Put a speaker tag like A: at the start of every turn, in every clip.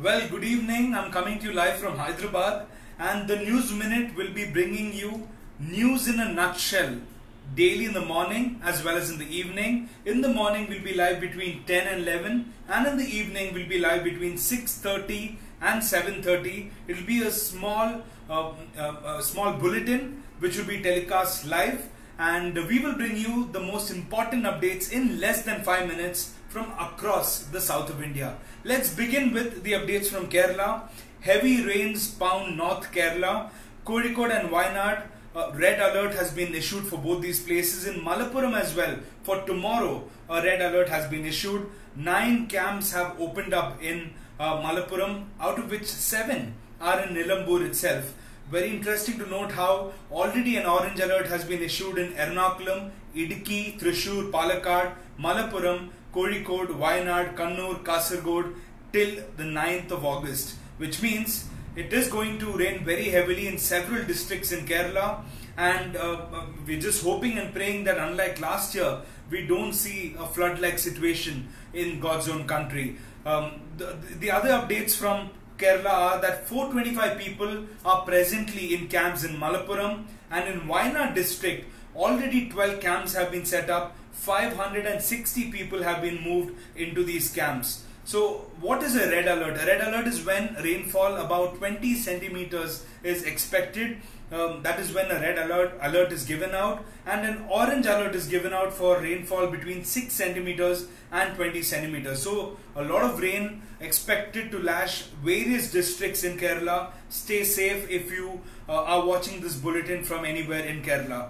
A: Well, good evening. I'm coming to you live from Hyderabad, and the News Minute will be bringing you news in a nutshell daily in the morning as well as in the evening. In the morning, we'll be live between 10 and 11, and in the evening, we'll be live between 6:30 and 7:30. It'll be a small bulletin which will be telecast live, and we will bring you the most important updates in less than 5 minutes from across the south of India. Let's begin with the updates from Kerala. Heavy rains pound North Kerala. Kozhikode and Wayanad, red alert has been issued for both these places. In Malappuram as well, for tomorrow, a red alert has been issued. 9 camps have opened up in Malappuram, out of which 7 are in Nilambur itself. Very interesting to note how already an orange alert has been issued in Ernakulam, Idukki, Thrissur, Palakkad, Malappuram, Kozhikode, Wayanad, Kannur, Kasaragod till the 9th of August, which means it is going to rain very heavily in several districts in Kerala, and we're just hoping and praying that unlike last year, we don't see a flood-like situation in God's own country. The other updates from Kerala are that 425 people are presently in camps in Malappuram, and in Wayanad district, already 12 camps have been set up. 560 people have been moved into these camps. So what is a red alert? A red alert is when rainfall about 20 centimeters is expected. That is when a red alert is given out, and an orange alert is given out for rainfall between 6 centimeters and 20 centimeters. So a lot of rain expected to lash various districts in Kerala. Stay safe if you are watching this bulletin from anywhere in Kerala.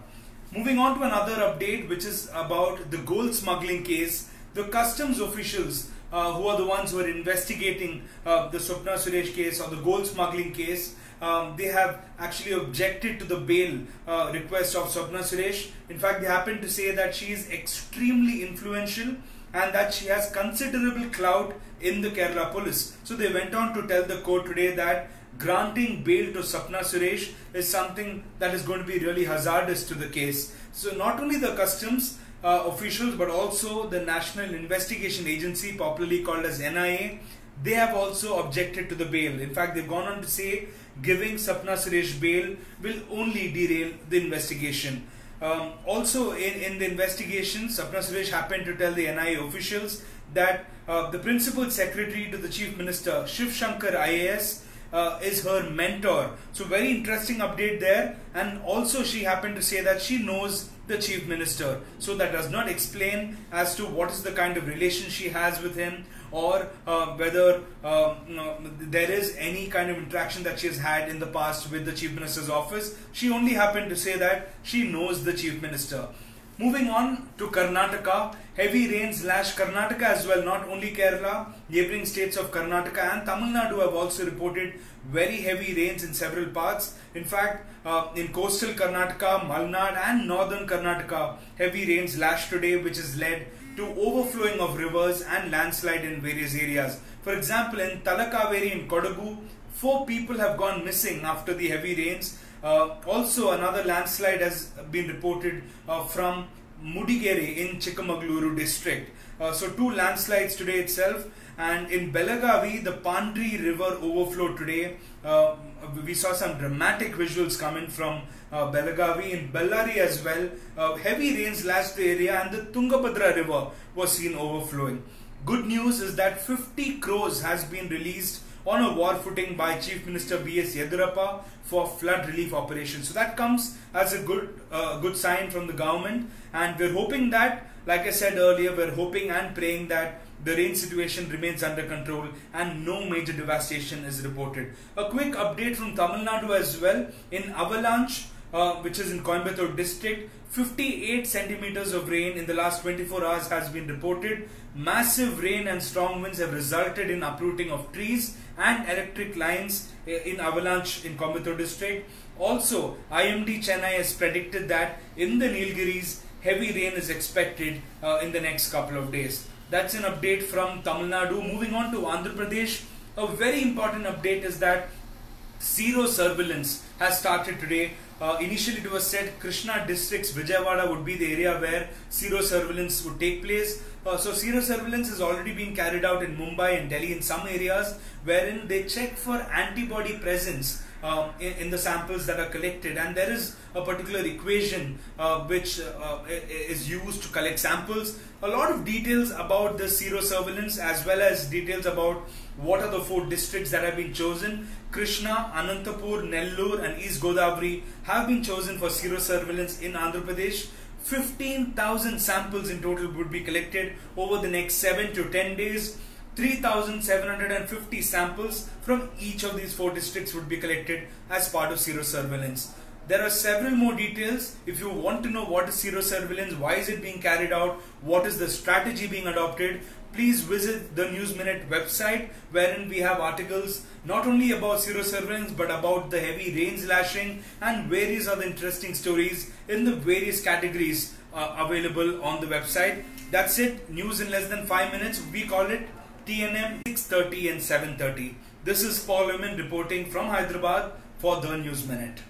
A: Moving on to another update, which is about the gold smuggling case. The customs officials who are the ones who are investigating the Swapna Suresh case or the gold smuggling case, they have actually objected to the bail request of Swapna Suresh. In fact, they happen to say that she is extremely influential and that she has considerable clout in the Kerala police. So they went on to tell the court today that granting bail to Swapna Suresh is something that is going to be really hazardous to the case. So not only the customs officials but also the National Investigation Agency, popularly called as NIA, they have also objected to the bail. In fact, they've gone on to say giving Swapna Suresh bail will only derail the investigation. Also in the investigation, Swapna Suresh happened to tell the NIA officials that the Principal Secretary to the Chief Minister, Shiv Shankar IAS, is her mentor. So very interesting update there. And also she happened to say that she knows the Chief Minister. So that does not explain as to what is the kind of relation she has with him, or whether there is any kind of interaction that she has had in the past with the Chief Minister's office. She only happened to say that she knows the Chief Minister. Moving on to Karnataka, heavy rains lash Karnataka as well, not only Kerala. Neighbouring states of Karnataka and Tamil Nadu have also reported very heavy rains in several parts. In fact, in coastal Karnataka, Malnad and northern Karnataka, heavy rains lashed today, which has led to overflowing of rivers and landslide in various areas. For example, in Talakaveri in Kodagu, 4 people have gone missing after the heavy rains. Also, another landslide has been reported from Mudigere in Chikmagaluru district. So 2 landslides today itself. And in Belagavi, the Pandri river overflowed today. We saw some dramatic visuals coming from Belagavi. In Bellary as well, heavy rains lashed the area and the Tungabhadra river was seen overflowing. Good news is that 50 crores has been released on a war footing by Chief Minister B.S. Yediyurappa for flood relief operations. So that comes as a good sign from the government, and we're hoping that, like I said earlier, we're hoping and praying that the rain situation remains under control and no major devastation is reported. A quick update from Tamil Nadu as well. In Avalanche, which is in Coimbatore district, 58 centimeters of rain in the last 24 hours has been reported. Massive rain and strong winds have resulted in uprooting of trees and electric lines in Avalanche in Coimbatore district. Also, IMD Chennai has predicted that in the Nilgiris, heavy rain is expected in the next couple of days. That's an update from Tamil Nadu. Moving on to Andhra Pradesh, a very important update is that zero surveillance has started today Initially, it was said Krishna district's Vijayawada would be the area where sero surveillance would take place. So sero surveillance has already been carried out in Mumbai and Delhi in some areas, wherein they check for antibody presence in the samples that are collected, and there is a particular equation which is used to collect samples. A lot of details about the sero surveillance, as well as details about what are the 4 districts that have been chosen. Krishna, Anantapur, Nellore and East Godavari have been chosen for sero surveillance in Andhra Pradesh. 15,000 samples in total would be collected over the next 7 to 10 days. 3,750 samples from each of these 4 districts would be collected as part of sero surveillance. There are several more details. If you want to know what is sero surveillance, why is it being carried out, what is the strategy being adopted, please visit the News Minute website, wherein we have articles not only about sero surveillance but about the heavy rains lashing and various other interesting stories in the various categories available on the website. That's it. News in less than 5 minutes. We call it TNM 6:30 and 7:30. This is Paul Oman reporting from Hyderabad for the News Minute.